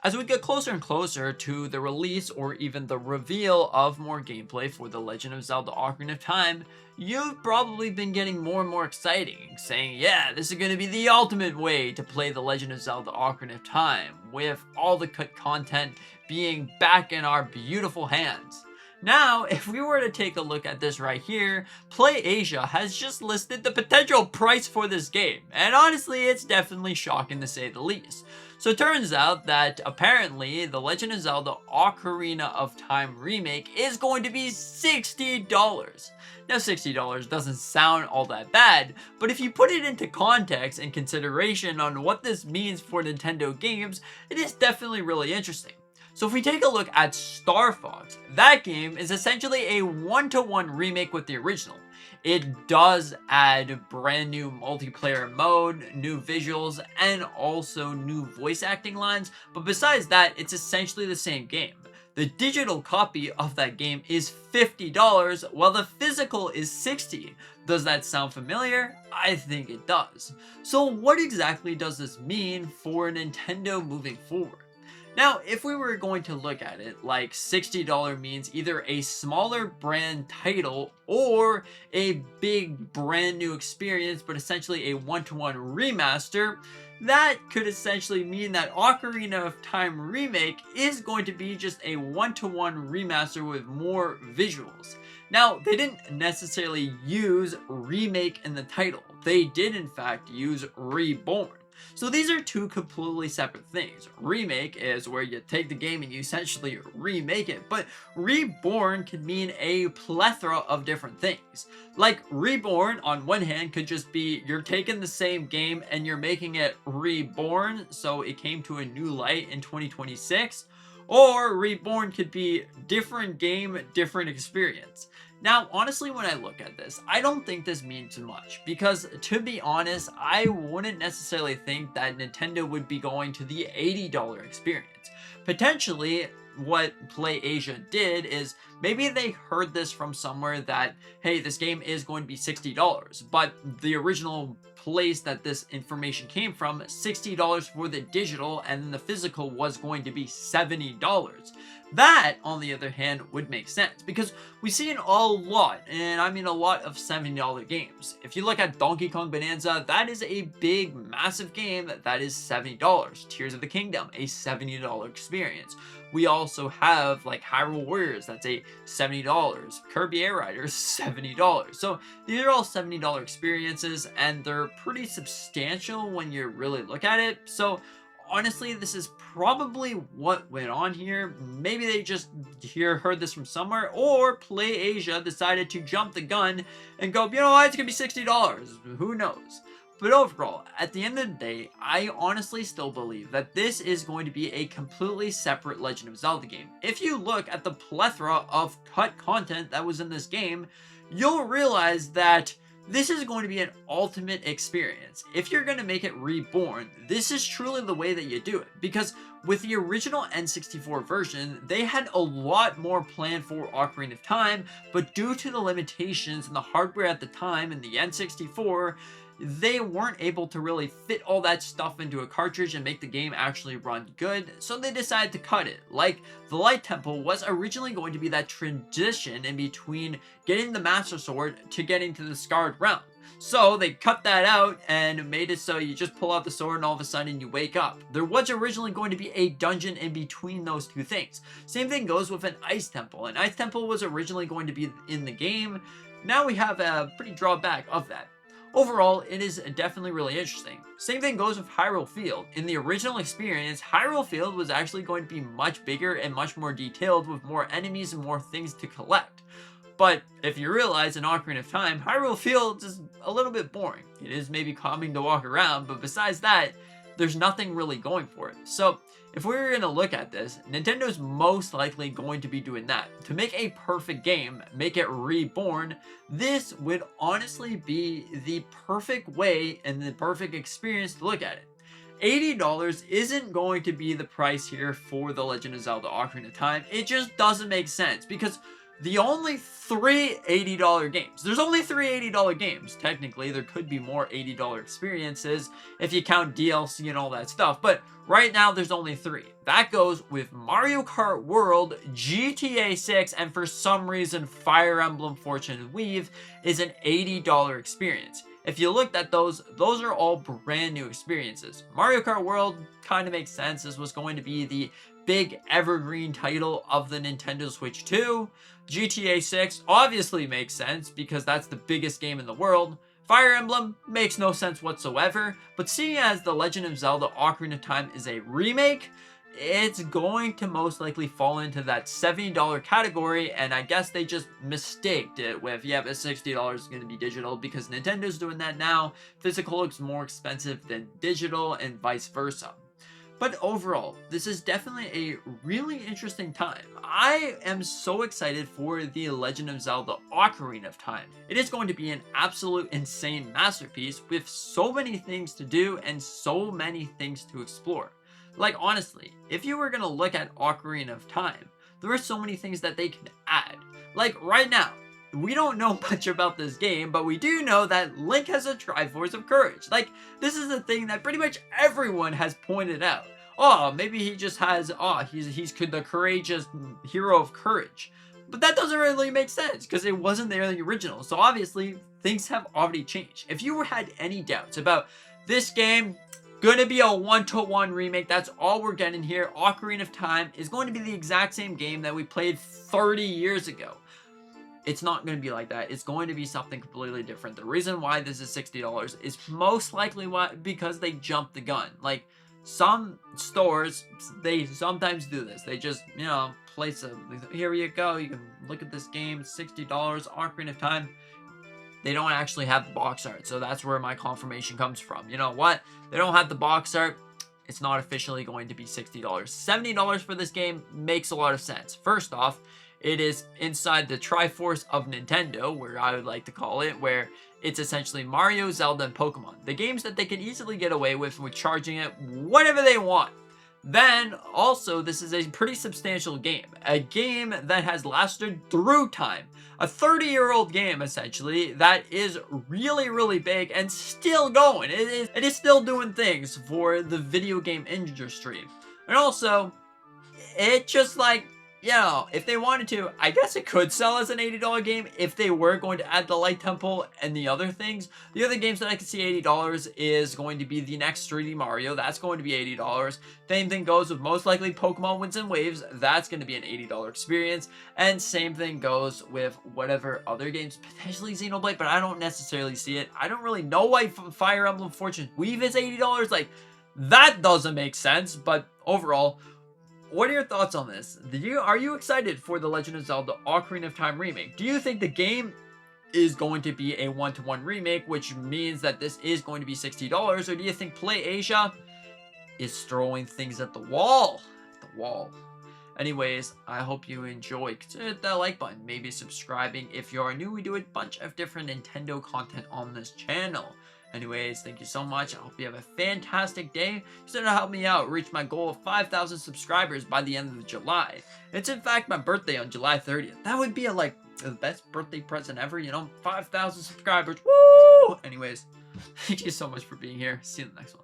As we get closer and closer to the release or even the reveal of more gameplay for The Legend of Zelda Ocarina of Time, you've probably been getting more and more exciting, saying, yeah, this is going to be the ultimate way to play The Legend of Zelda Ocarina of Time, with all the cut content being back in our beautiful hands. Now, if we were to take a look at this right here, PlayAsia has just listed the potential price for this game, and honestly, it's definitely shocking to say the least. So it turns out that apparently The Legend of Zelda Ocarina of Time Remake is going to be $60. Now $60 doesn't sound all that bad, but if you put it into context and consideration on what this means for Nintendo games, it is definitely really interesting. So if we take a look at Star Fox, that game is essentially a one-to-one remake with the original. It does add brand new multiplayer mode, new visuals, and also new voice acting lines, but besides that, it's essentially the same game. The digital copy of that game is $50, while the physical is $60. Does that sound familiar? I think it does. So what exactly does this mean for Nintendo moving forward? Now, if we were going to look at it, like $60 means either a smaller brand title or a big brand new experience, but essentially a one-to-one remaster, that could essentially mean that Ocarina of Time Remake is going to be just a one-to-one remaster with more visuals. Now, they didn't necessarily use remake in the title. They did in fact use Reborn. So these are two completely separate things. Remake is where you take the game and you essentially remake it, but Reborn could mean a plethora of different things. Like Reborn on one hand could just be you're taking the same game and you're making it reborn, so it came to a new light in 2026. Or Reborn could be different game, different experience. Now, honestly, when I look at this, I don't think this means much, because to be honest, I wouldn't necessarily think that Nintendo would be going to the $80 experience. Potentially, what PlayAsia did is maybe they heard this from somewhere that, hey, this game is going to be $60, but the original place that this information came from, $60 for the digital, and then the physical was going to be $70. That, on the other hand, would make sense, because we see a lot, and I mean a lot of $70 games. If you look at Donkey Kong Bonanza, that is a big, massive game that is $70. Tears of the Kingdom, a $70 experience. We also have like Hyrule Warriors, that's a $70. Kirby Air Riders, $70. So these are all $70 experiences, and they're pretty substantial when you really look at it. So honestly, this is probably what went on here. Maybe they just heard this from somewhere, or PlayAsia decided to jump the gun and go, you know what, it's gonna be $60. Who knows? But overall, at the end of the day, I honestly still believe that this is going to be a completely separate Legend of Zelda game. If you look at the plethora of cut content that was in this game, you'll realize that this is going to be an ultimate experience. If you're going to make it Reborn, this is truly the way that you do it. Because with the original N64 version, they had a lot more planned for Ocarina of Time, but due to the limitations in the hardware at the time in the N64, they weren't able to really fit all that stuff into a cartridge and make the game actually run good, so they decided to cut it. Like, the Light Temple was originally going to be that transition in between getting the Master Sword to getting to the Scarred Realm. So they cut that out and made it so you just pull out the sword and all of a sudden you wake up. There was originally going to be a dungeon in between those two things. Same thing goes with an Ice Temple. An Ice Temple was originally going to be in the game. Now we have a pretty drawback of that. Overall, it is definitely really interesting. Same thing goes with Hyrule Field. In the original experience, Hyrule Field was actually going to be much bigger and much more detailed with more enemies and more things to collect. But if you realize in Ocarina of Time, Hyrule Field is a little bit boring. It is maybe calming to walk around, but besides that, there's nothing really going for it. So if we were going to look at this, Nintendo's most likely going to be doing that. To make a perfect game, make it Reborn, this would honestly be the perfect way and the perfect experience to look at it. $80 isn't going to be the price here for The Legend of Zelda Ocarina of Time. It just doesn't make sense, because the only three $80 games. There's only three $80 games. Technically, there could be more $80 experiences if you count DLC and all that stuff, but right now there's only three. That goes with Mario Kart World, GTA 6, and for some reason Fire Emblem Fortune Weave is an $80 experience. If you looked at those are all brand new experiences. Mario Kart World kind of makes sense. This was going to be the big evergreen title of the Nintendo Switch 2. GTA 6 obviously makes sense because that's the biggest game in the world. Fire Emblem makes no sense whatsoever, but seeing as The Legend of Zelda Ocarina of Time is a remake, it's going to most likely fall into that $70 category, and I guess they just mistaked it with, yeah, but $60 is going to be digital because Nintendo's doing that now. Physical looks more expensive than digital and vice versa. But overall, this is definitely a really interesting time. I am so excited for The Legend of Zelda Ocarina of Time. It is going to be an absolute insane masterpiece with so many things to do and so many things to explore. Like, honestly, if you were going to look at Ocarina of Time, there are so many things that they can add. Like, right now, we don't know much about this game, but we do know that Link has a Triforce of Courage. Like, this is a thing that pretty much everyone has pointed out. Oh, maybe he just has, he's the courageous hero of courage. But that doesn't really make sense, because it wasn't there in the original. So obviously, things have already changed. If you had any doubts about this game, gonna be a one-to-one remake, that's all we're getting here. Ocarina of Time is going to be the exact same game that we played 30 years ago. It's not going to be like that. It's going to be something completely different. The reason why this is $60 is most likely because they jumped the gun. Like, some stores, they sometimes do this. They just, place a, here you go, you can look at this game, $60, Ocarina of Time. They don't actually have the box art, so that's where my confirmation comes from. You know what? They don't have the box art. It's not officially going to be $60. $70 for this game makes a lot of sense. First off, it is inside the Triforce of Nintendo, where I would like to call it, where it's essentially Mario, Zelda, and Pokemon. The games that they can easily get away with charging it whatever they want. Then, also, this is a pretty substantial game. A game that has lasted through time. A 30-year-old game, essentially, that is really, really big and still going. It is still doing things for the video game industry. And also, it just, like, if they wanted to, I guess it could sell as an $80 game if they were going to add the Light Temple and the other things. The other games that I could see $80 is going to be the next 3D Mario. That's going to be $80. Same thing goes with most likely Pokemon Winds and Waves. That's going to be an $80 experience. And same thing goes with whatever other games, potentially Xenoblade, but I don't necessarily see it. I don't really know why Fire Emblem Fortune Weave is $80. Like, that doesn't make sense, but overall, what are your thoughts on this? Are you excited for The Legend of Zelda Ocarina of Time remake? Do you think the game is going to be a one-to-one remake, which means that this is going to be $60, or do you think PlayAsia is throwing things at the wall? Anyways, I hope you enjoy. Consider hit that like button, maybe subscribing if you are new. We do a bunch of different Nintendo content on this channel. Anyways, thank you so much. I hope you have a fantastic day. Consider help me out reach my goal of 5,000 subscribers by the end of July. It's in fact my birthday on July 30th. That would be the best birthday present ever, 5,000 subscribers. Woo! Anyways, thank you so much for being here. See you in the next one.